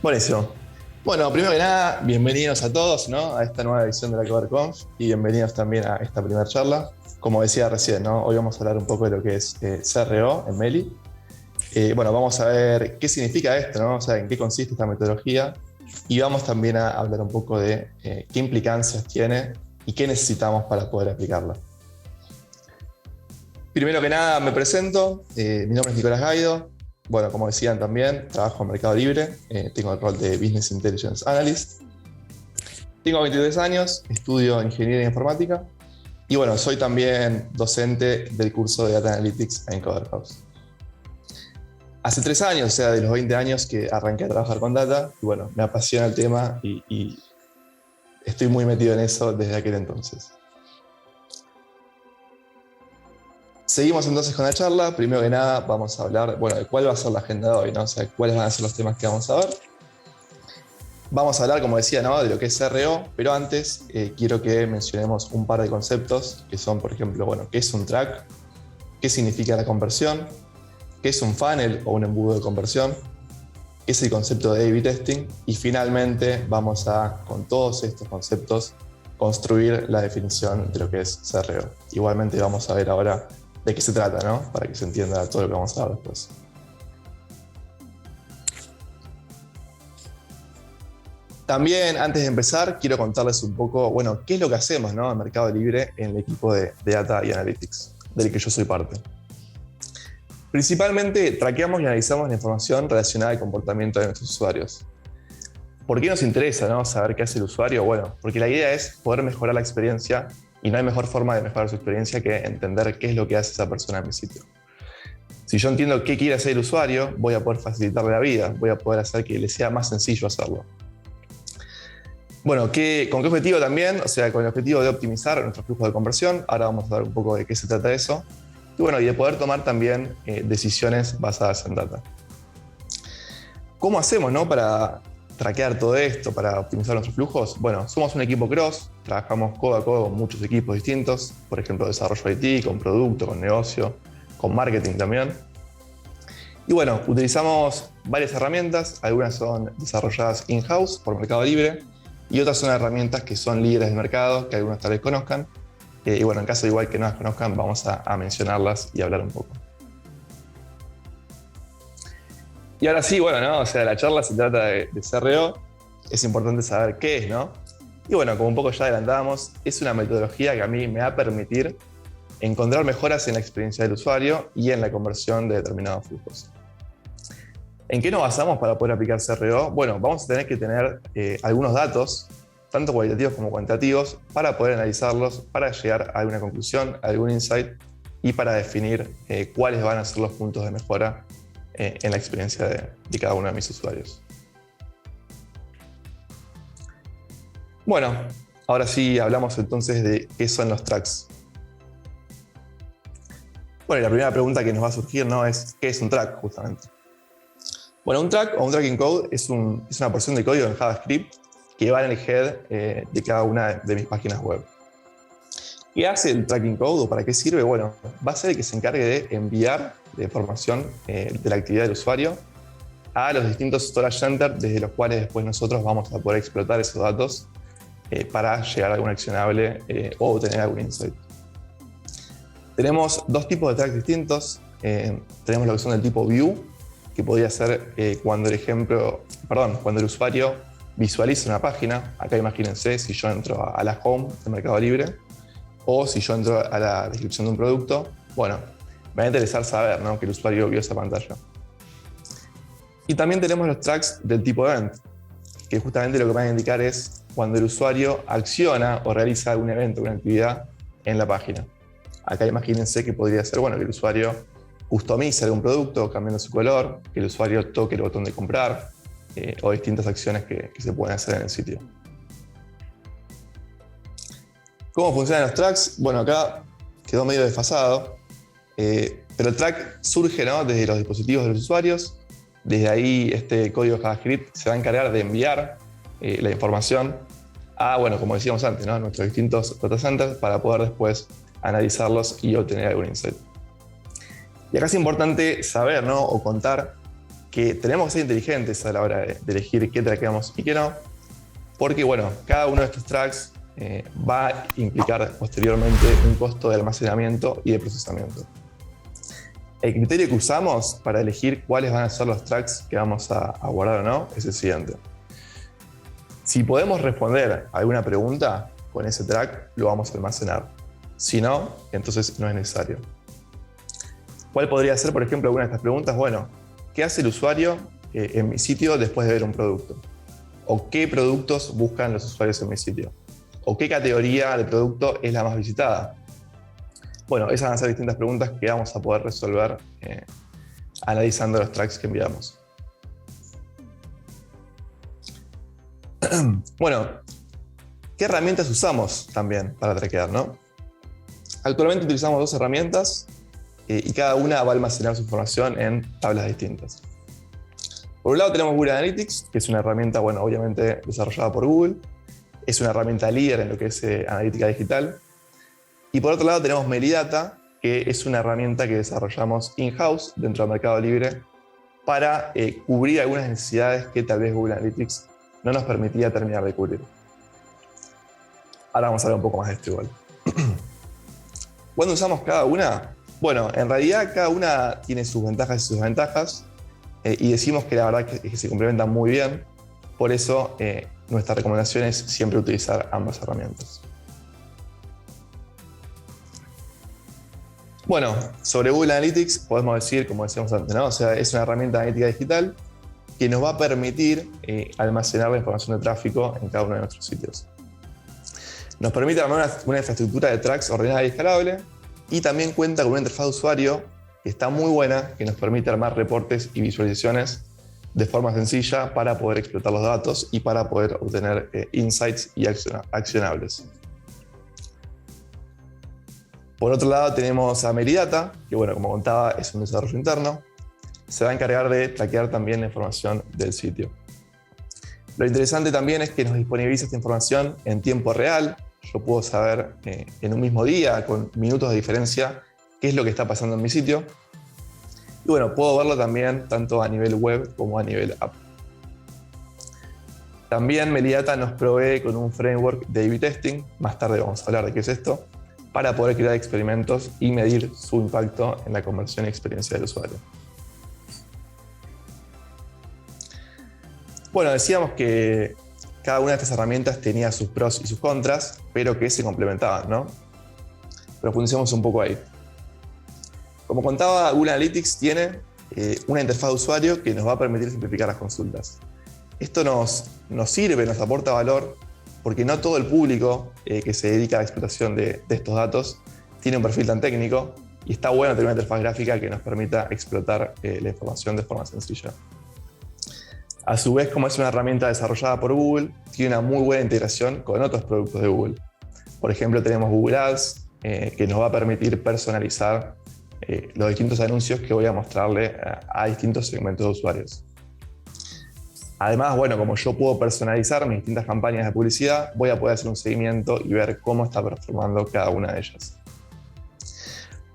Buenísimo. Bueno, primero que nada, bienvenidos a todos, ¿no? A esta nueva edición de la CoverConf y bienvenidos también a esta primera charla. Como decía recién, ¿no? Hoy vamos a hablar un poco de lo que es CRO en Meli. Bueno, vamos a ver qué significa esto, ¿no? O sea, en qué consiste esta metodología y vamos también a hablar un poco de qué implicancias tiene y qué necesitamos para poder aplicarla. Primero que nada, me presento. Mi nombre es Nicolás Gaido. Bueno, como decían también, trabajo en Mercado Libre, tengo el rol de Business Intelligence Analyst. Tengo 23 años, estudio Ingeniería Informática y bueno, soy también docente del curso de Data Analytics en Coderhouse. Hace 3 años, o sea, de los 20 años que arranqué a trabajar con Data, y bueno, me apasiona el tema y estoy muy metido en eso desde aquel entonces. Seguimos entonces con la charla. Primero que nada vamos a hablar, bueno, de cuál va a ser la agenda de hoy, ¿no? O sea, cuáles van a ser los temas que vamos a ver. Vamos a hablar, como decía, ¿no? De lo que es CRO, pero antes quiero que mencionemos un par de conceptos que son, por ejemplo, bueno, ¿qué es un track? ¿Qué significa la conversión? ¿Qué es un funnel o un embudo de conversión? ¿Qué es el concepto de A/B testing? Y finalmente vamos a, con todos estos conceptos, construir la definición de lo que es CRO. Igualmente vamos a ver ahora de qué se trata, ¿no? Para que se entienda todo lo que vamos a ver después. También, antes de empezar, quiero contarles un poco, bueno, qué es lo que hacemos, ¿no? En Mercado Libre en el equipo de Data y Analytics, del que yo soy parte. Principalmente, traqueamos y analizamos la información relacionada al comportamiento de nuestros usuarios. ¿Por qué nos interesa, ¿no? Saber qué hace el usuario? Bueno, porque la idea es poder mejorar la experiencia y no hay mejor forma de mejorar su experiencia que entender qué es lo que hace esa persona en mi sitio. Si yo entiendo qué quiere hacer el usuario, voy a poder facilitarle la vida, voy a poder hacer que le sea más sencillo hacerlo. Bueno, ¿con qué objetivo también? O sea, con el objetivo de optimizar nuestro flujo de conversión. Ahora vamos a ver un poco de qué se trata eso. Y bueno, y de poder tomar también decisiones basadas en data. ¿Cómo hacemos, no, para traquear todo esto, para optimizar nuestros flujos? Bueno, somos un equipo cross, trabajamos codo a codo con muchos equipos distintos, por ejemplo, desarrollo IT, con producto, con negocio, con marketing también. Y bueno, utilizamos varias herramientas, algunas son desarrolladas in-house por Mercado Libre y otras son herramientas que son líderes del mercado, que algunos tal vez conozcan. Y bueno, en caso igual que no las conozcan, vamos a mencionarlas y hablar un poco. Y ahora sí, bueno, ¿no? O sea, la charla se trata de CRO, es importante saber qué es, ¿no? Y bueno, como un poco ya adelantábamos, es una metodología que a mí me va a permitir encontrar mejoras en la experiencia del usuario y en la conversión de determinados flujos. ¿En qué nos basamos para poder aplicar CRO? Bueno, vamos a tener que tener algunos datos, tanto cualitativos como cuantitativos, para poder analizarlos, para llegar a alguna conclusión, a algún insight y para definir cuáles van a ser los puntos de mejora en la experiencia de cada uno de mis usuarios. Bueno, ahora sí hablamos entonces de qué son los tracks. Bueno, y la primera pregunta que nos va a surgir, ¿no? Es ¿qué es un track, justamente? Bueno, un track o un tracking code es una porción de código en JavaScript que va en el head de cada una de mis páginas web. ¿Qué hace el tracking code o para qué sirve? Bueno, va a ser el que se encargue de enviar la información de la actividad del usuario a los distintos storage centers desde los cuales después nosotros vamos a poder explotar esos datos para llegar a algún accionable o obtener algún insight. Tenemos dos tipos de tracks distintos. Tenemos lo que son del tipo view, que podría ser cuando el usuario visualiza una página. Acá imagínense si yo entro a la home de Mercado Libre o si yo entro a la descripción de un producto. Bueno, me va a interesar saber, ¿no?, que el usuario vio esa pantalla. Y también tenemos los tracks del tipo event, que justamente lo que van a indicar es cuando el usuario acciona o realiza algún evento, una actividad en la página. Acá imagínense que podría ser, bueno, que el usuario customice algún producto cambiando su color, que el usuario toque el botón de comprar o distintas acciones que se pueden hacer en el sitio. ¿Cómo funcionan los tracks? Bueno, acá quedó medio desfasado, pero el track surge, ¿no?, desde los dispositivos de los usuarios. Desde ahí este código JavaScript se va a encargar de enviar la información a, bueno, como decíamos antes, ¿no?, nuestros distintos data centers para poder después analizarlos y obtener algún insight. Y acá es importante saber, ¿no?, o contar que tenemos que ser inteligentes a la hora de elegir qué traqueamos y qué no, porque bueno, cada uno de estos tracks va a implicar posteriormente un costo de almacenamiento y de procesamiento. El criterio que usamos para elegir cuáles van a ser los tracks que vamos a guardar o no es el siguiente. Si podemos responder a alguna pregunta con ese track, lo vamos a almacenar. Si no, entonces no es necesario. ¿Cuál podría ser, por ejemplo, alguna de estas preguntas? Bueno, ¿qué hace el usuario en mi sitio después de ver un producto? ¿O qué productos buscan los usuarios en mi sitio? ¿O qué categoría de producto es la más visitada? Bueno, esas van a ser distintas preguntas que vamos a poder resolver analizando los tracks que enviamos. Bueno, ¿qué herramientas usamos también para traquear, no? Actualmente utilizamos dos herramientas y cada una va a almacenar su información en tablas distintas. Por un lado tenemos Google Analytics, que es una herramienta, bueno, obviamente desarrollada por Google. Es una herramienta líder en lo que es analítica digital. Y por otro lado tenemos Melidata, que es una herramienta que desarrollamos in-house dentro del Mercado Libre para cubrir algunas necesidades que tal vez Google Analytics no nos permitía terminar de cubrir. Ahora vamos a hablar un poco más de esto igual. ¿Cuándo usamos cada una? Bueno, en realidad cada una tiene sus ventajas y sus desventajas y decimos que la verdad que se complementan muy bien. Por eso nuestra recomendación es siempre utilizar ambas herramientas. Bueno, sobre Google Analytics podemos decir, como decíamos antes, ¿no? O sea, es una herramienta de analítica digital que nos va a permitir almacenar la información de tráfico en cada uno de nuestros sitios. Nos permite armar una infraestructura de tracks ordenada y escalable y también cuenta con una interfaz de usuario que está muy buena, que nos permite armar reportes y visualizaciones de forma sencilla para poder explotar los datos y para poder obtener insights y accionables. Por otro lado tenemos a Melidata, que bueno, como contaba, es un desarrollo interno. Se va a encargar de traquear también la información del sitio. Lo interesante también es que nos disponibiliza esta información en tiempo real. Yo puedo saber en un mismo día, con minutos de diferencia, qué es lo que está pasando en mi sitio. Y bueno, puedo verlo también tanto a nivel web como a nivel app. También Melidata nos provee con un framework de A/B testing, más tarde vamos a hablar de qué es esto, para poder crear experimentos y medir su impacto en la conversión y experiencia del usuario. Bueno, decíamos que cada una de estas herramientas tenía sus pros y sus contras, pero que se complementaban, ¿no? Profundicemos un poco ahí. Como contaba, Google Analytics tiene una interfaz de usuario que nos va a permitir simplificar las consultas. Esto nos sirve, nos aporta valor, porque no todo el público que se dedica a la explotación de estos datos tiene un perfil tan técnico y está bueno tener una interfaz gráfica que nos permita explotar la información de forma sencilla. A su vez, como es una herramienta desarrollada por Google, tiene una muy buena integración con otros productos de Google. Por ejemplo, tenemos Google Ads, que nos va a permitir personalizar los distintos anuncios que voy a mostrarle a distintos segmentos de usuarios. Además, bueno, como yo puedo personalizar mis distintas campañas de publicidad, voy a poder hacer un seguimiento y ver cómo está performando cada una de ellas.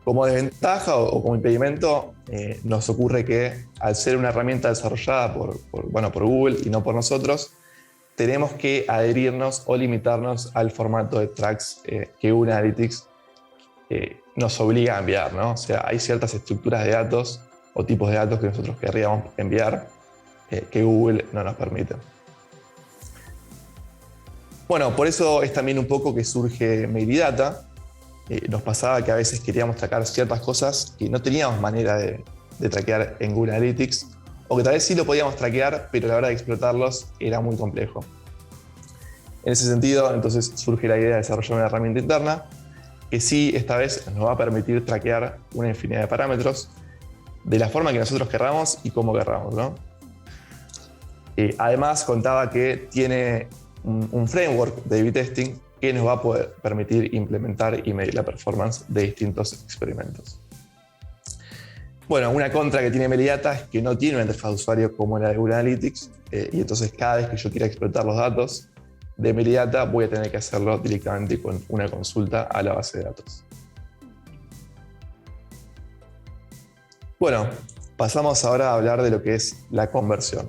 Como desventaja o como impedimento, nos ocurre que al ser una herramienta desarrollada por Google y no por nosotros, tenemos que adherirnos o limitarnos al formato de tracks que Google Analytics nos obliga a enviar, ¿no? O sea, hay ciertas estructuras de datos o tipos de datos que nosotros querríamos enviar que Google no nos permite. Bueno, por eso es también un poco que surge Melidata. Nos pasaba que a veces queríamos traquear ciertas cosas que no teníamos manera de traquear en Google Analytics, o que tal vez sí lo podíamos traquear, pero a la hora de explotarlos era muy complejo. En ese sentido, entonces surge la idea de desarrollar una herramienta interna que sí, esta vez nos va a permitir traquear una infinidad de parámetros de la forma que nosotros querramos y cómo querramos, ¿no? Además, contaba que tiene un framework de A/B testing que nos va a poder permitir implementar y medir la performance de distintos experimentos. Bueno, una contra que tiene Melidata es que no tiene una interfaz de usuario como la de Google Analytics, y entonces cada vez que yo quiera explotar los datos de Melidata voy a tener que hacerlo directamente con una consulta a la base de datos. Bueno, Pasamos ahora a hablar de lo que es la conversión.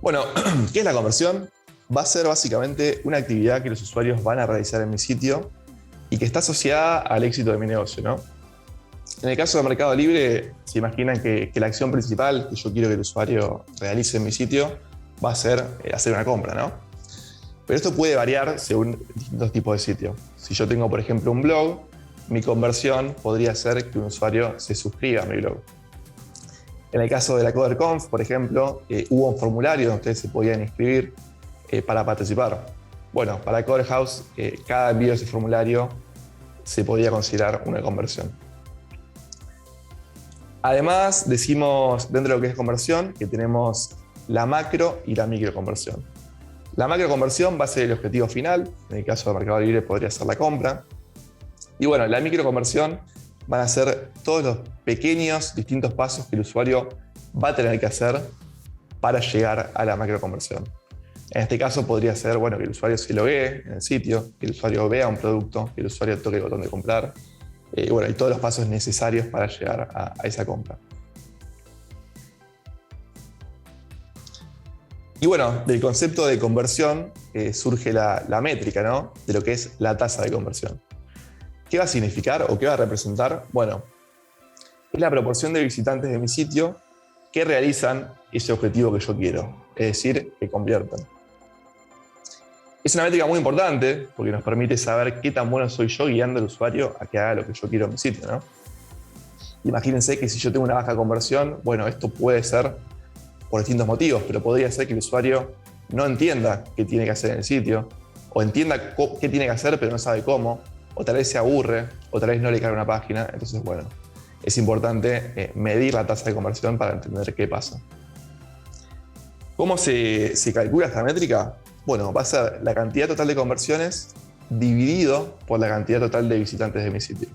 Bueno, ¿qué es la conversión? Va a ser básicamente una actividad que los usuarios van a realizar en mi sitio y que está asociada al éxito de mi negocio, ¿no? En el caso de Mercado Libre, se imaginan que la acción principal que yo quiero que el usuario realice en mi sitio va a ser hacer una compra, ¿no? Pero esto puede variar según distintos tipos de sitios. Si yo tengo, por ejemplo, un blog, mi conversión podría ser que un usuario se suscriba a mi blog. En el caso de la CoderConf, por ejemplo, hubo un formulario donde ustedes se podían inscribir para participar. Bueno, para CoderHouse, cada envío de ese formulario se podía considerar una conversión. Además, decimos dentro de lo que es conversión que tenemos la macro y la micro conversión. La macro conversión va a ser el objetivo final, en el caso de Mercado Libre podría ser la compra. Y bueno, la micro conversión van a ser todos los pequeños, distintos pasos que el usuario va a tener que hacer para llegar a la macro conversión. En este caso podría ser bueno, que el usuario se loguee en el sitio, que el usuario vea un producto, que el usuario toque el botón de comprar, y todos los pasos necesarios para llegar a esa compra. Y bueno, del concepto de conversión surge la métrica, ¿no? De lo que es la tasa de conversión. ¿Qué va a significar o qué va a representar? Bueno, es la proporción de visitantes de mi sitio que realizan ese objetivo que yo quiero, es decir, que conviertan. Es una métrica muy importante porque nos permite saber qué tan bueno soy yo guiando al usuario a que haga lo que yo quiero en mi sitio, ¿no? Imagínense que si yo tengo una baja conversión, bueno, esto puede ser por distintos motivos, pero podría ser que el usuario no entienda qué tiene que hacer en el sitio, o entienda qué tiene que hacer pero no sabe cómo, o tal vez se aburre, o tal vez no le cae una página. Entonces, bueno, es importante medir la tasa de conversión para entender qué pasa. ¿Cómo se calcula esta métrica? Bueno, va a ser la cantidad total de conversiones dividido por la cantidad total de visitantes de mi sitio.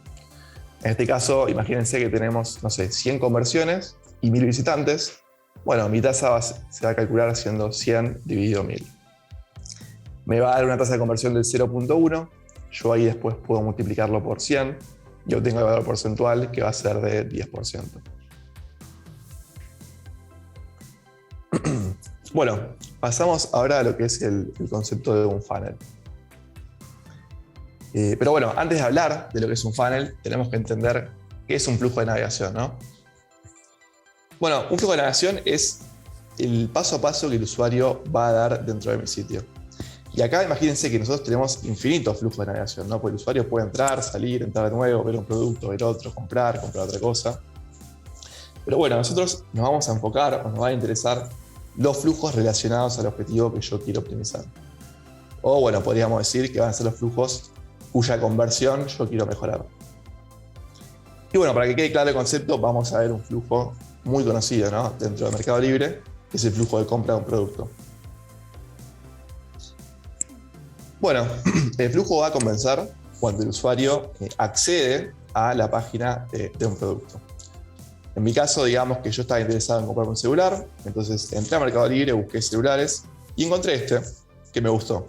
En este caso, imagínense que tenemos, no sé, 100 conversiones y 1000 visitantes. Bueno, mi tasa se va a calcular haciendo 100 dividido 1000. Me va a dar una tasa de conversión del 0.1. Yo ahí después puedo multiplicarlo por 100 y obtengo el valor porcentual que va a ser de 10%. Bueno, pasamos ahora a lo que es el concepto de un funnel. Pero bueno, antes de hablar de lo que es un funnel, tenemos que entender qué es un flujo de navegación, ¿no? Bueno, un flujo de navegación es el paso a paso que el usuario va a dar dentro de mi sitio. Y acá imagínense que nosotros tenemos infinitos flujos de navegación, ¿no? Porque el usuario puede entrar, salir, entrar de nuevo, ver un producto, ver otro, comprar otra cosa. Pero bueno, nosotros nos vamos a enfocar o nos va a interesar los flujos relacionados al objetivo que yo quiero optimizar. O bueno, podríamos decir que van a ser los flujos cuya conversión yo quiero mejorar. Y bueno, para que quede claro el concepto, vamos a ver un flujo muy conocido, ¿no? Dentro del Mercado Libre, que es el flujo de compra de un producto. Bueno, el flujo va a comenzar cuando el usuario accede a la página de un producto. En mi caso, digamos que yo estaba interesado en comprar un celular, entonces entré a Mercado Libre, busqué celulares y encontré este, que me gustó.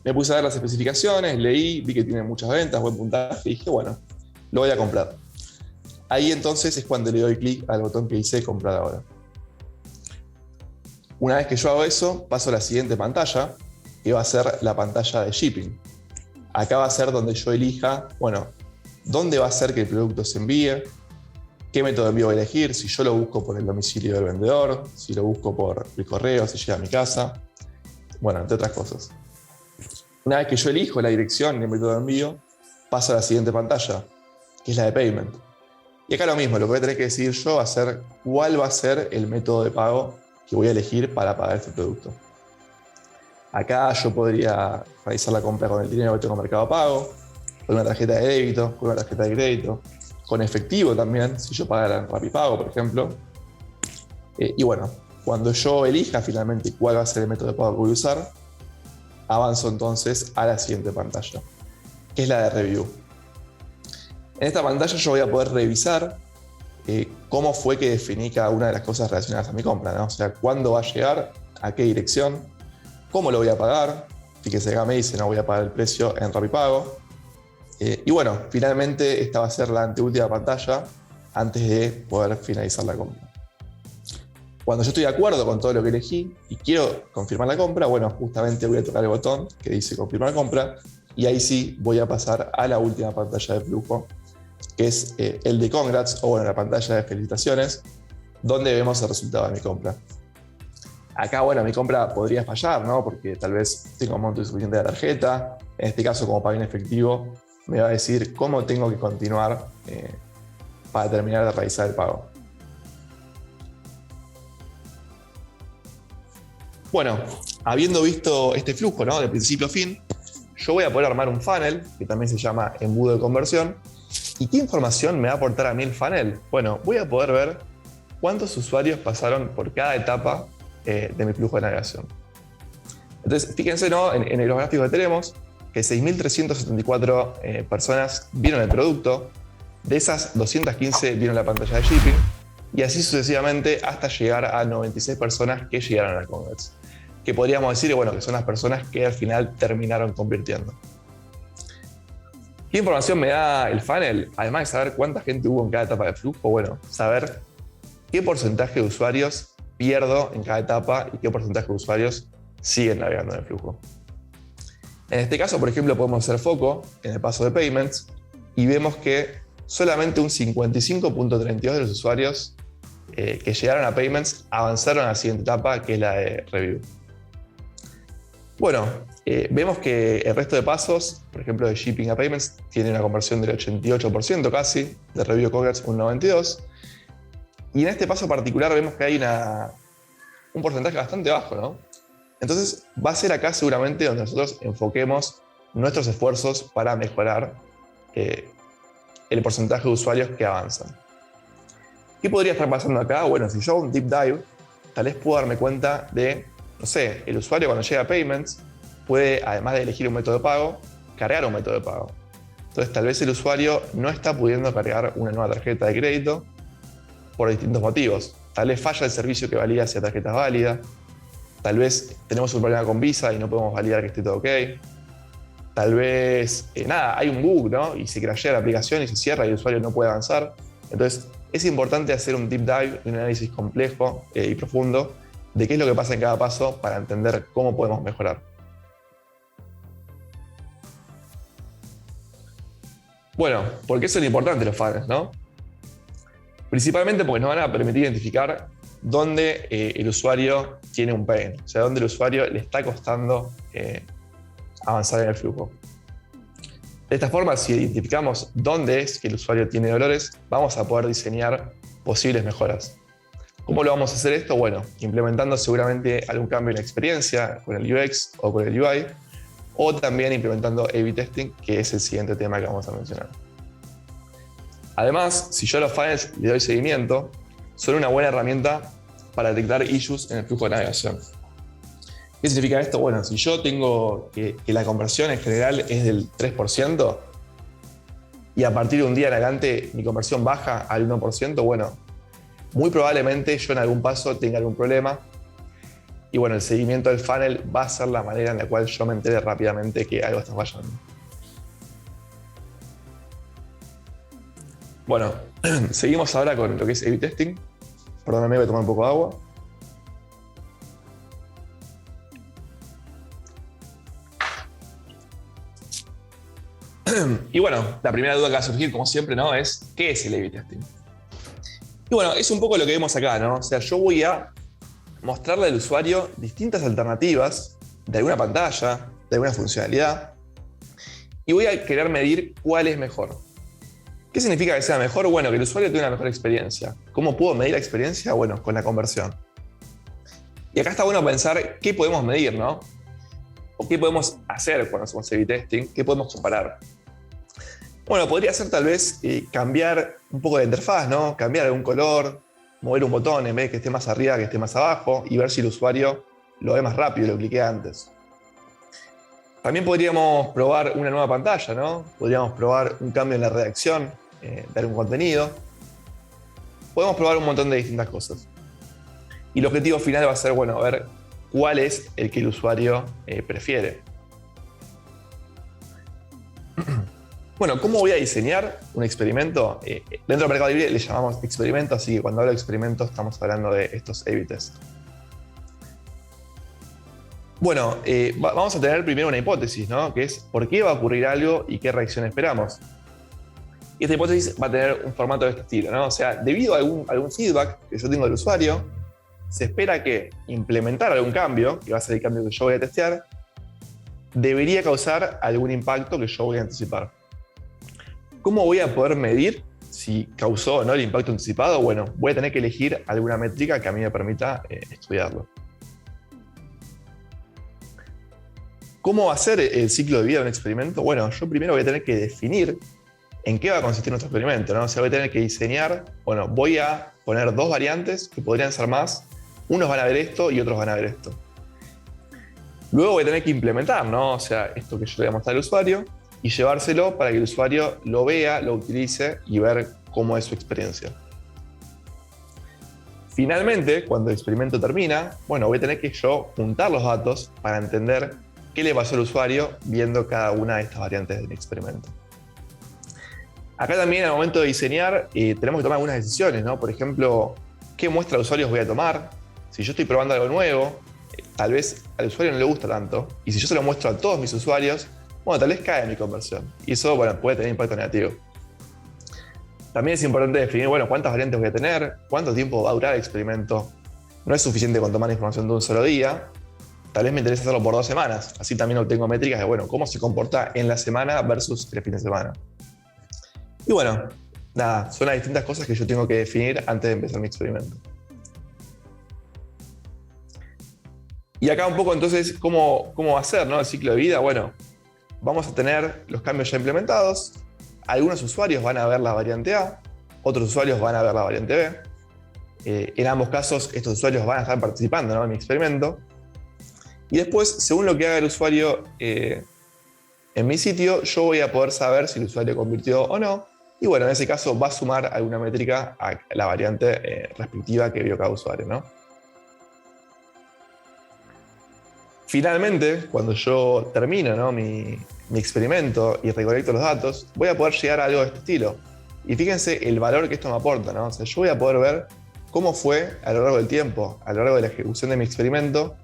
Me puse a ver las especificaciones, leí, vi que tiene muchas ventas, buen puntaje, y dije, bueno, lo voy a comprar. Ahí entonces es cuando le doy clic al botón que dice comprar ahora. Una vez que yo hago eso, paso a la siguiente pantalla, que va a ser la pantalla de shipping. Acá va a ser donde yo elija, bueno, dónde va a ser que el producto se envíe, qué método de envío voy a elegir, si yo lo busco por el domicilio del vendedor, si lo busco por el correo, si llega a mi casa, bueno, entre otras cosas. Una vez que yo elijo la dirección y el método de envío, paso a la siguiente pantalla, que es la de payment. Y acá lo mismo, lo que voy a tener que decidir yo va a ser cuál va a ser el método de pago que voy a elegir para pagar este producto. Acá yo podría realizar la compra con el dinero que tengo en Mercado Pago, con una tarjeta de débito, con una tarjeta de crédito, con efectivo también, si yo pagara en RappiPago, por ejemplo. Y bueno, cuando yo elija finalmente cuál va a ser el método de pago que voy a usar, avanzo entonces a la siguiente pantalla, que es la de review. En esta pantalla yo voy a poder revisar cómo fue que definí cada una de las cosas relacionadas a mi compra, ¿no? O sea, cuándo va a llegar, a qué dirección, cómo lo voy a pagar. Fíjense acá me dice, no voy a pagar el precio en RappiPago. Y bueno, finalmente esta va a ser la anteúltima pantalla antes de poder finalizar la compra. Cuando yo estoy de acuerdo con todo lo que elegí y quiero confirmar la compra, bueno, justamente voy a tocar el botón que dice confirmar compra y ahí sí voy a pasar a la última pantalla de flujo, que es el de congrats, o bueno, la pantalla de felicitaciones, donde vemos el resultado de mi compra. Acá, bueno, mi compra podría fallar, ¿no? Porque tal vez tengo un monto insuficiente de la tarjeta. En este caso, como pago en efectivo, me va a decir cómo tengo que continuar para terminar de realizar el pago. Bueno, habiendo visto este flujo, ¿no? De principio a fin, yo voy a poder armar un funnel, que también se llama embudo de conversión. ¿Y qué información me va a aportar a mí el funnel? Bueno, voy a poder ver cuántos usuarios pasaron por cada etapa de mi flujo de navegación. Entonces, fíjense, ¿no? en los gráficos que tenemos, que 6.374 personas vieron el producto, de esas 215 vieron la pantalla de shipping, y así sucesivamente hasta llegar a 96 personas que llegaron a converts, que podríamos decir, bueno, que son las personas que al final terminaron convirtiendo. ¿Qué información me da el funnel? Además de saber cuánta gente hubo en cada etapa de flujo, bueno, saber qué porcentaje de usuarios pierdo en cada etapa y qué porcentaje de usuarios siguen navegando en el flujo. En este caso, por ejemplo, podemos hacer foco en el paso de payments y vemos que solamente un 55.32% de los usuarios que llegaron a payments avanzaron a la siguiente etapa, que es la de review. Bueno, vemos que el resto de pasos, por ejemplo de shipping a payments, tiene una conversión del 88% casi, de review congrats un 92%, y en este paso particular vemos que hay un porcentaje bastante bajo, ¿no? Entonces va a ser acá seguramente donde nosotros enfoquemos nuestros esfuerzos para mejorar el porcentaje de usuarios que avanzan. ¿Qué podría estar pasando acá? Bueno, si yo hago un deep dive, tal vez puedo darme cuenta de, no sé, el usuario cuando llega a payments puede, además de elegir un método de pago, cargar un método de pago. Entonces tal vez el usuario no está pudiendo cargar una nueva tarjeta de crédito por distintos motivos. Tal vez falla el servicio que valida si la tarjeta es válida. Tal vez tenemos un problema con Visa y no podemos validar que esté todo ok. Tal vez, hay un bug, ¿no? Y se crashea la aplicación y se cierra y el usuario no puede avanzar. Entonces, es importante hacer un deep dive, un análisis complejo y profundo de qué es lo que pasa en cada paso para entender cómo podemos mejorar. Bueno, ¿por qué son importantes los funnels, no? Principalmente porque nos van a permitir identificar dónde el usuario tiene un pain, o sea, dónde el usuario le está costando avanzar en el flujo. De esta forma, si identificamos dónde es que el usuario tiene dolores, vamos a poder diseñar posibles mejoras. ¿Cómo lo vamos a hacer esto? Bueno, implementando seguramente algún cambio en la experiencia con el UX o con el UI, o también implementando A/B testing, que es el siguiente tema que vamos a mencionar. Además, si yo a los funnels le doy seguimiento, son una buena herramienta para detectar issues en el flujo de navegación. ¿Qué significa esto? Bueno, si yo tengo que la conversión en general es del 3% y a partir de un día en adelante mi conversión baja al 1%, bueno, muy probablemente yo en algún paso tenga algún problema y bueno, el seguimiento del funnel va a ser la manera en la cual yo me entere rápidamente que algo está fallando. Bueno, seguimos ahora con lo que es A/B testing. Perdóname, voy a tomar un poco de agua. Y bueno, la primera duda que va a surgir, como siempre, ¿no? Es ¿qué es el A/B testing? Y bueno, es un poco lo que vemos acá, ¿no? O sea, yo voy a mostrarle al usuario distintas alternativas de alguna pantalla, de alguna funcionalidad, y voy a querer medir cuál es mejor. ¿Qué significa que sea mejor? Bueno, que el usuario tenga una mejor experiencia. ¿Cómo puedo medir la experiencia? Bueno, con la conversión. Y acá está bueno pensar qué podemos medir, ¿no? O qué podemos hacer cuando hacemos A/B testing, qué podemos comparar. Bueno, podría ser tal vez cambiar un poco de interfaz, ¿no? Cambiar algún color, mover un botón en vez de que esté más arriba, que esté más abajo, y ver si el usuario lo ve más rápido, lo cliquea antes. También podríamos probar una nueva pantalla, ¿no? Podríamos probar un cambio en la redacción de algún contenido. Podemos probar un montón de distintas cosas. Y el objetivo final va a ser, bueno, ver cuál es el que el usuario prefiere. Bueno, ¿cómo voy a diseñar un experimento? Dentro del Mercado Libre le llamamos experimento, así que cuando hablo de experimento estamos hablando de estos A/B tests. Bueno, vamos a tener primero una hipótesis, ¿no? Que es por qué va a ocurrir algo y qué reacción esperamos. Y esta hipótesis va a tener un formato de este estilo, ¿no? O sea, debido a algún feedback que yo tengo del usuario, se espera que implementar algún cambio, que va a ser el cambio que yo voy a testear, debería causar algún impacto que yo voy a anticipar. ¿Cómo voy a poder medir si causó o no el impacto anticipado? Bueno, voy a tener que elegir alguna métrica que a mí me permita estudiarlo. ¿Cómo va a ser el ciclo de vida de un experimento? Bueno, yo primero voy a tener que definir en qué va a consistir nuestro experimento, ¿no? O sea, voy a tener que diseñar, bueno, voy a poner dos variantes que podrían ser más. Unos van a ver esto y otros van a ver esto. Luego voy a tener que implementar, ¿no? O sea, esto que yo le voy a mostrar al usuario y llevárselo para que el usuario lo vea, lo utilice y ver cómo es su experiencia. Finalmente, cuando el experimento termina, bueno, voy a tener que yo juntar los datos para entender qué le pasó al usuario viendo cada una de estas variantes del experimento. Acá también al momento de diseñar tenemos que tomar algunas decisiones, ¿no? Por ejemplo, ¿qué muestra de usuarios voy a tomar? Si yo estoy probando algo nuevo, tal vez al usuario no le gusta tanto. Y si yo se lo muestro a todos mis usuarios, bueno, tal vez cae mi conversión. Y eso, bueno, puede tener impacto negativo. También es importante definir, bueno, cuántas variantes voy a tener, cuánto tiempo va a durar el experimento. No es suficiente con tomar información de un solo día. Tal vez me interesa hacerlo por 2 semanas. Así también obtengo métricas de, bueno, cómo se comporta en la semana versus el fin de semana. Y bueno, nada, son las distintas cosas que yo tengo que definir antes de empezar mi experimento. Y acá un poco entonces, ¿cómo va a ser, ¿no? El ciclo de vida? Bueno, vamos a tener los cambios ya implementados. Algunos usuarios van a ver la variante A, otros usuarios van a ver la variante B. En ambos casos, estos usuarios van a estar participando, ¿no?, en mi experimento. Y después, según lo que haga el usuario en mi sitio, yo voy a poder saber si el usuario convirtió o no. Y bueno, en ese caso va a sumar alguna métrica a la variante respectiva que vio cada usuario, ¿no? Finalmente, cuando yo termino, ¿no?, mi experimento y recolecto los datos, voy a poder llegar a algo de este estilo. Y fíjense el valor que esto me aporta, ¿no? O sea, yo voy a poder ver cómo fue a lo largo del tiempo, a lo largo de la ejecución de mi experimento,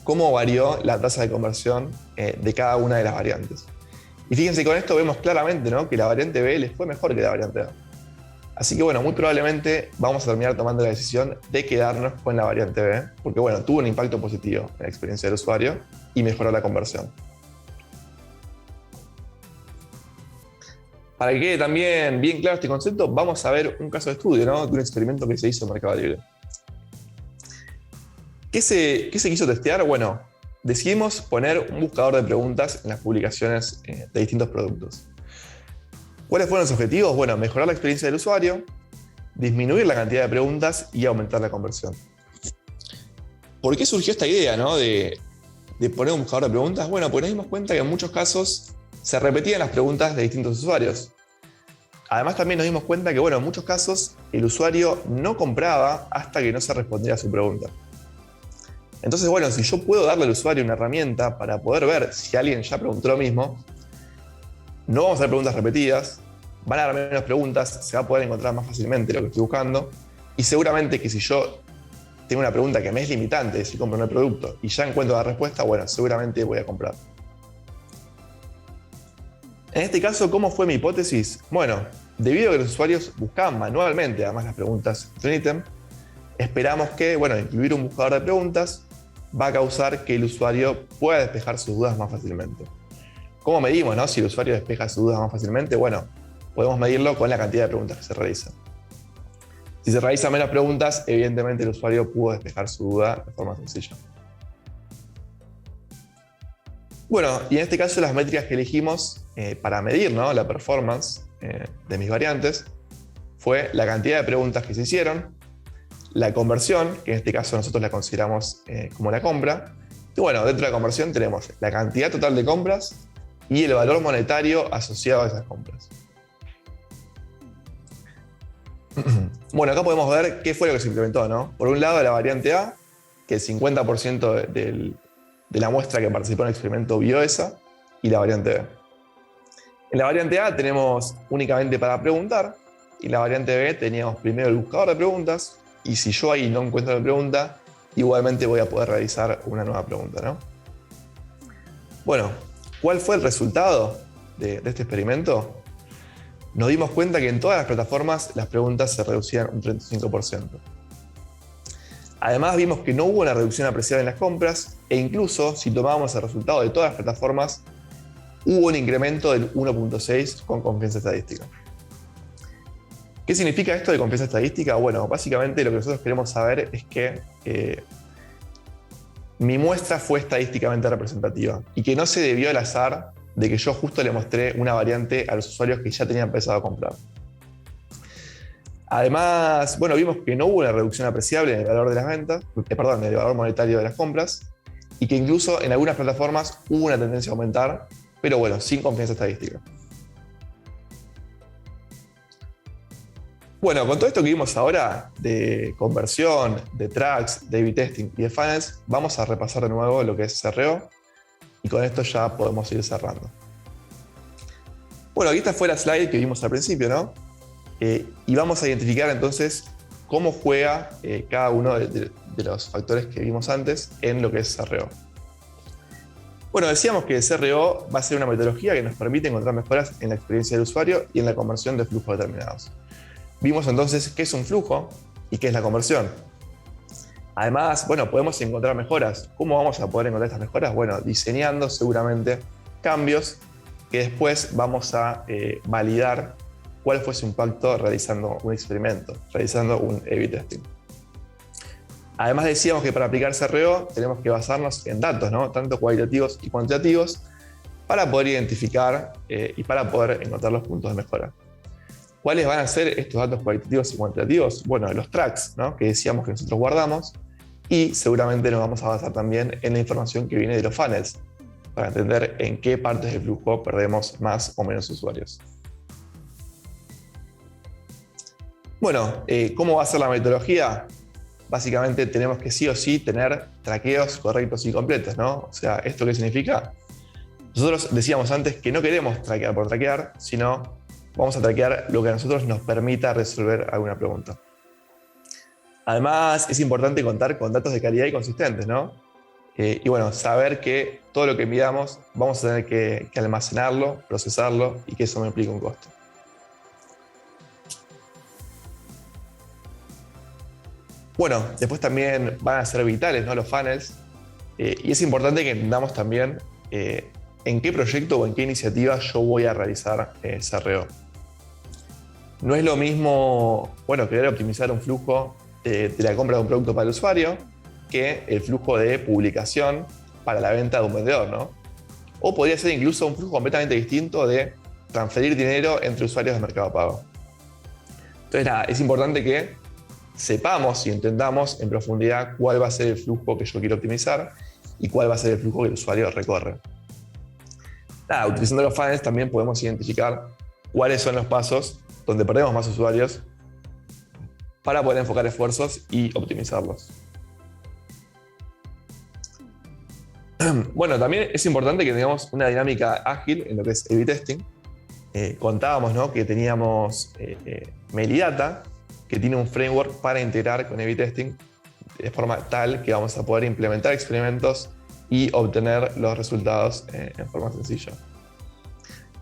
cómo varió la tasa de conversión de cada una de las variantes. Y fíjense, con esto vemos claramente, ¿no?, que la variante B les fue mejor que la variante A. Así que bueno, muy probablemente vamos a terminar tomando la decisión de quedarnos con la variante B, porque bueno, tuvo un impacto positivo en la experiencia del usuario y mejoró la conversión. Para que quede también bien claro este concepto, vamos a ver un caso de estudio, ¿no?, de un experimento que se hizo en Mercado Libre. ¿Qué se quiso testear? Bueno, decidimos poner un buscador de preguntas en las publicaciones de distintos productos. ¿Cuáles fueron los objetivos? Bueno, mejorar la experiencia del usuario, disminuir la cantidad de preguntas y aumentar la conversión. ¿Por qué surgió esta idea, ¿no?, de poner un buscador de preguntas? Bueno, porque nos dimos cuenta que en muchos casos se repetían las preguntas de distintos usuarios. Además, también nos dimos cuenta que, bueno, en muchos casos el usuario no compraba hasta que no se respondiera a su pregunta. Entonces, bueno, si yo puedo darle al usuario una herramienta para poder ver si alguien ya preguntó lo mismo, no vamos a hacer preguntas repetidas, van a haber menos preguntas, se va a poder encontrar más fácilmente lo que estoy buscando, y seguramente que si yo tengo una pregunta que me es limitante, si compro el producto y ya encuentro la respuesta, bueno, seguramente voy a comprar. En este caso, ¿cómo fue mi hipótesis? Bueno, debido a que los usuarios buscaban manualmente además las preguntas de un ítem, esperamos que, bueno, incluir un buscador de preguntas va a causar que el usuario pueda despejar sus dudas más fácilmente. ¿Cómo medimos, no?, si el usuario despeja sus dudas más fácilmente? Bueno, podemos medirlo con la cantidad de preguntas que se realizan. Si se realizan menos preguntas, evidentemente el usuario pudo despejar su duda de forma sencilla. Bueno, y en este caso las métricas que elegimos para medir, ¿no?, la performance de mis variantes fue la cantidad de preguntas que se hicieron, la conversión, que en este caso nosotros la consideramos como la compra. Y bueno, dentro de la conversión tenemos la cantidad total de compras y el valor monetario asociado a esas compras. Bueno, acá podemos ver qué fue lo que se implementó, ¿no? Por un lado, la variante A, que el 50% de la muestra que participó en el experimento vio esa, y la variante B. En la variante A tenemos únicamente para preguntar, y en la variante B teníamos primero el buscador de preguntas, y si yo ahí no encuentro la pregunta, igualmente voy a poder realizar una nueva pregunta, ¿no? Bueno, ¿cuál fue el resultado de este experimento? Nos dimos cuenta que en todas las plataformas las preguntas se reducían un 35%. Además vimos que no hubo una reducción apreciable en las compras, e incluso si tomábamos el resultado de todas las plataformas, hubo un incremento del 1.6 con confianza estadística. ¿Qué significa esto de confianza estadística? Bueno, básicamente lo que nosotros queremos saber es que mi muestra fue estadísticamente representativa y que no se debió al azar de que yo justo le mostré una variante a los usuarios que ya tenían empezado a comprar. Además, bueno, vimos que no hubo una reducción apreciable en el valor de las ventas, en el valor monetario de las compras, y que incluso en algunas plataformas hubo una tendencia a aumentar, pero bueno, sin confianza estadística. Bueno, con todo esto que vimos ahora de conversión, de tracks, de A/B testing y de funnels, vamos a repasar de nuevo lo que es CRO y con esto ya podemos ir cerrando. Bueno, aquí esta fue la slide que vimos al principio, ¿no? Y vamos a identificar entonces cómo juega cada uno de los factores que vimos antes en lo que es CRO. Bueno, decíamos que CRO va a ser una metodología que nos permite encontrar mejoras en la experiencia del usuario y en la conversión de flujos determinados. Vimos entonces qué es un flujo y qué es la conversión. Además, bueno, podemos encontrar mejoras. ¿Cómo vamos a poder encontrar estas mejoras? Bueno, diseñando seguramente cambios que después vamos a validar cuál fue su impacto realizando un experimento, realizando un A/B testing. Además decíamos que para aplicar CRO tenemos que basarnos en datos, ¿no? Tanto cualitativos y cuantitativos, para poder identificar y para poder encontrar los puntos de mejora. ¿Cuáles van a ser estos datos cualitativos y cuantitativos? Bueno, los tracks, ¿no? Que decíamos que nosotros guardamos, y seguramente nos vamos a basar también en la información que viene de los funnels, para entender en qué partes del flujo perdemos más o menos usuarios. Bueno, ¿cómo va a ser la metodología? Básicamente tenemos que sí o sí tener traqueos correctos y completos, ¿no? O sea, ¿esto qué significa? Nosotros decíamos antes que no queremos traquear por traquear, sino vamos a traquear lo que a nosotros nos permita resolver alguna pregunta. Además, es importante contar con datos de calidad y consistentes, ¿no? Y bueno, saber que todo lo que midamos vamos a tener que almacenarlo, procesarlo y que eso me implica un costo. Bueno, después también van a ser vitales, ¿no? Los funnels. Y es importante que entendamos también en qué proyecto o en qué iniciativa yo voy a realizar CRO. No es lo mismo, bueno, querer optimizar un flujo de la compra de un producto para el usuario que el flujo de publicación para la venta de un vendedor, ¿no? O podría ser incluso un flujo completamente distinto de transferir dinero entre usuarios de Mercado Pago. Entonces, nada, es importante que sepamos y entendamos en profundidad cuál va a ser el flujo que yo quiero optimizar y cuál va a ser el flujo que el usuario recorre. Nada, utilizando los funnels también podemos identificar cuáles son los pasos donde perdemos más usuarios para poder enfocar esfuerzos y optimizarlos. Bueno, también es importante que tengamos una dinámica ágil en lo que es A/B testing. Contábamos, ¿no?, que teníamos Melidata, que tiene un framework para integrar con A/B testing de forma tal que vamos a poder implementar experimentos y obtener los resultados en forma sencilla.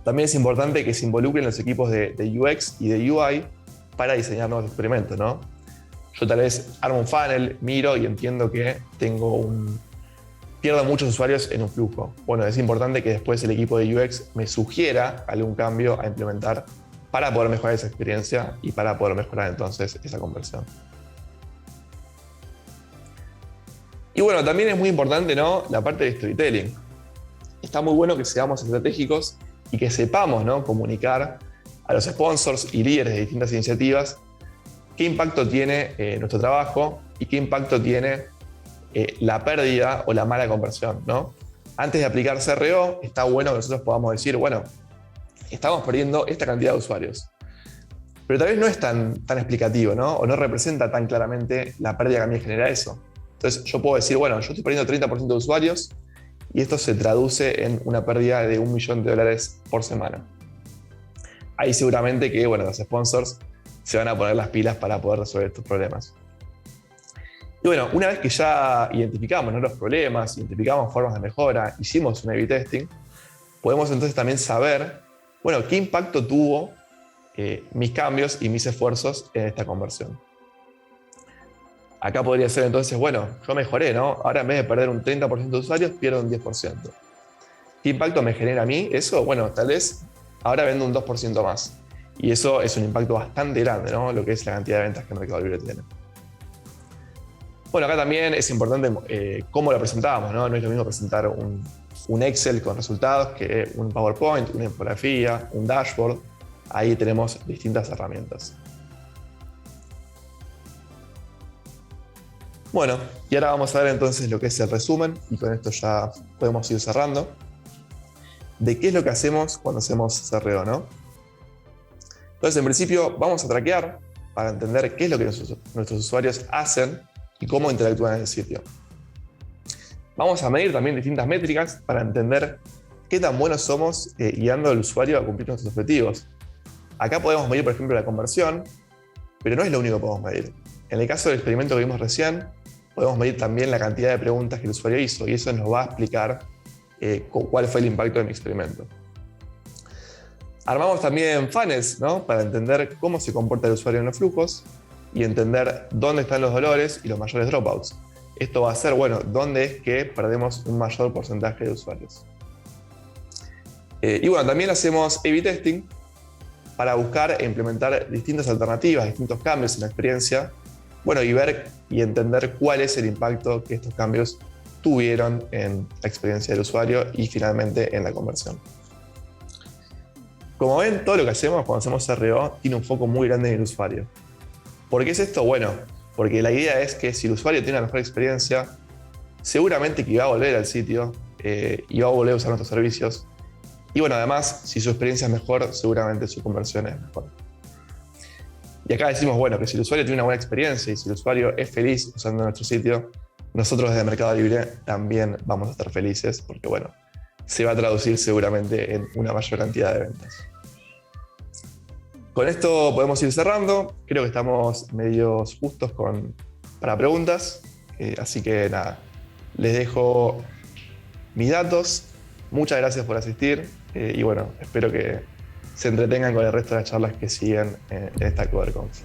También es importante que se involucren los equipos de UX y de UI para diseñar nuevos experimentos, ¿no? Yo tal vez armo un funnel, miro y entiendo que pierdo muchos usuarios en un flujo. Bueno, es importante que después el equipo de UX me sugiera algún cambio a implementar para poder mejorar esa experiencia y para poder mejorar entonces esa conversión. Y bueno, también es muy importante, ¿no?, la parte de storytelling. Está muy bueno que seamos estratégicos y que sepamos, ¿no?, comunicar a los sponsors y líderes de distintas iniciativas qué impacto tiene nuestro trabajo y qué impacto tiene la pérdida o la mala conversión, ¿no? Antes de aplicar CRO, está bueno que nosotros podamos decir, bueno, estamos perdiendo esta cantidad de usuarios. Pero tal vez no es tan explicativo, ¿no? O no representa tan claramente la pérdida que a mí genera eso. Entonces yo puedo decir, bueno, yo estoy perdiendo 30% de usuarios y esto se traduce en una pérdida de $1 millón por semana. ahí seguramente que, bueno, los sponsors se van a poner las pilas para poder resolver estos problemas. Y bueno, una vez que ya identificamos, ¿no?, los problemas, identificamos formas de mejora, hicimos un A/B testing, podemos entonces también saber, bueno, qué impacto tuvo mis cambios y mis esfuerzos en esta conversión. Acá podría ser entonces, bueno, yo mejoré, ¿no? Ahora en vez de perder un 30% de usuarios, pierdo un 10%. ¿Qué impacto me genera a mí eso? Bueno, tal vez ahora vendo un 2% más. Y eso es un impacto bastante grande, ¿no?, lo que es la cantidad de ventas que Mercado Libre tiene. Bueno, acá también es importante cómo lo presentamos, ¿no? No es lo mismo presentar un Excel con resultados que un PowerPoint, una infografía, un dashboard. Ahí tenemos distintas herramientas. Bueno, y ahora vamos a ver entonces lo que es el resumen, y con esto ya podemos ir cerrando, de qué es lo que hacemos cuando hacemos CRO, ¿no? Entonces, en principio, vamos a traquear para entender qué es lo que nuestros usuarios hacen y cómo interactúan en el sitio. Vamos a medir también distintas métricas para entender qué tan buenos somos guiando al usuario a cumplir nuestros objetivos. Acá podemos medir, por ejemplo, la conversión, pero no es lo único que podemos medir. En el caso del experimento que vimos recién, podemos medir también la cantidad de preguntas que el usuario hizo, y eso nos va a explicar cuál fue el impacto de mi experimento. Armamos también funnels, ¿no?, para entender cómo se comporta el usuario en los flujos y entender dónde están los dolores y los mayores dropouts. Esto va a ser, bueno, dónde es que perdemos un mayor porcentaje de usuarios. Y bueno, también hacemos A/B testing para buscar e implementar distintas alternativas, distintos cambios en la experiencia, bueno, y ver y entender cuál es el impacto que estos cambios tuvieron en la experiencia del usuario y finalmente en la conversión. Como ven, todo lo que hacemos cuando hacemos CRO tiene un foco muy grande en el usuario. ¿Por qué es esto? Bueno, porque la idea es que si el usuario tiene una mejor experiencia, seguramente que va a volver al sitio y va a volver a usar nuestros servicios. Y bueno, además, si su experiencia es mejor, seguramente su conversión es mejor. Y acá decimos, bueno, que si el usuario tiene una buena experiencia y si el usuario es feliz usando nuestro sitio, nosotros desde Mercado Libre también vamos a estar felices, porque bueno, se va a traducir seguramente en una mayor cantidad de ventas. Con esto podemos ir cerrando. Creo que estamos medios justos para preguntas. Así que nada, les dejo mis datos. Muchas gracias por asistir. Y bueno, espero que se entretengan con el resto de las charlas que siguen en esta CoderConf.